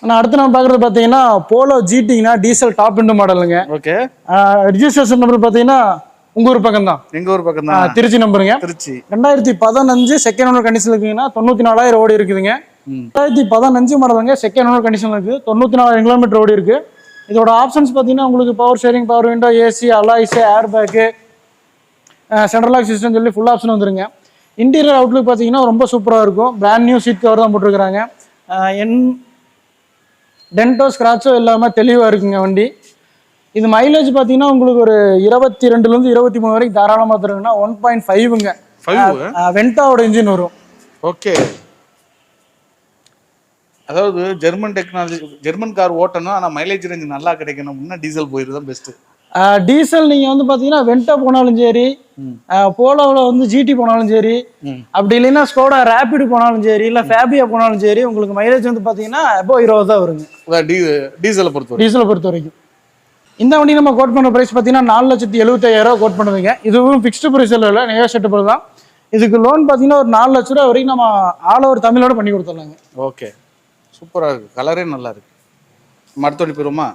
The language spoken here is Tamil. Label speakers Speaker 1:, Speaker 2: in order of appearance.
Speaker 1: நான் அடுத்து நம்ம பார்க்குறது பார்த்தீங்கன்னா போலோ ஜிடிங்கன்னா டீசல் டாப் எண்ட் மாடலுங்க.
Speaker 2: ஓகே.
Speaker 1: ரிஜிஸ்ட்ரேஷன் நம்பர் பார்த்தீங்கன்னா உங்க ஊர் பக்கம் தான்.
Speaker 2: எங்க ஊர் பக்கம் தான்.
Speaker 1: திருச்சி நம்பருங்க.
Speaker 2: திருச்சி. 2015
Speaker 1: செகண்ட் ஓனர் கண்டிஷன் இருக்குங்கன்னா 94,000 ஓடி இருக்குதுங்க. 2015 மாடலுங்க. செகண்ட் ஓனர் கண்டிஷன் இருக்கு. 94,000 கிலோமீட்டர் ஓடி இருக்கு. இதோட ஆப்ஷன்ஸ் பார்த்தீங்கன்னா உங்களுக்கு power steering, power window, AC, alloys, air bag, central lock system சொல்லி ஃபுல் ஆப்ஷன் வந்துருங்க. இன்டீரியர் அவுட்லுக் பார்த்தீங்கன்னா ரொம்ப சூப்பராக இருக்கும். பிராண்ட் நியூ சீட் கவர் தான் போட்டிருக்கிறாங்க. டென்டோ ஸ்கிராச்சோ இல்லாமல் தெளிவாக இருக்குங்க வண்டி. இது மைலேஜ் பார்த்தீங்கன்னா உங்களுக்கு ஒரு 22லேருந்து 23 வரைக்கும் தாராளமாக தருங்கன்னா 1.5ங்க. வென்டாவோட இன்ஜின் வரும்.
Speaker 2: ஓகே. அதாவது ஜெர்மன் டெக்னாலஜி, ஜெர்மன் கார் ஓட்டணும், ஆனால் மைலேஜ் ரேஞ்ச் நல்லா கிடைக்கணும்னா டீசல் போயிடுறது தான் பெஸ்ட்டு.
Speaker 1: டீசல் நீங்கள் வந்து பார்த்தீங்கன்னா வென்டா போனாலும் சரி, போலோவில் வந்து ஜிடி போனாலும் சரி, அப்படி இல்லைன்னா ஸ்கோடா ரேபிட் போனாலும் சரி, இல்லை ஃபேபியா போனாலும் சரி, உங்களுக்கு மைலேஜ் வந்து பார்த்தீங்கன்னா அபோவ் 20 தான் வருங்க.
Speaker 2: டீசலை
Speaker 1: பொறுத்த வரைக்கும் இந்த வண்டி நம்ம கோட் பண்ணுற ப்ரைஸ் பார்த்தீங்கன்னா 4,75,000 கோட் பண்ணுதுங்க. இதுவும் ஃபிக்ஸ்டு ப்ரைஸ் இல்லை, நெகோஷியபிள் தான். இதுக்கு லோன் பார்த்தீங்கன்னா ஒரு 4 லட்ச ரூபா வரைக்கும் நம்ம ஆல் ஓவர் தமிழோட பண்ணி கொடுத்துடலாங்க.
Speaker 2: ஓகே, சூப்பராக இருக்குது, கலரே நல்லா இருக்கு. அடுத்த வண்டி போயிருமா?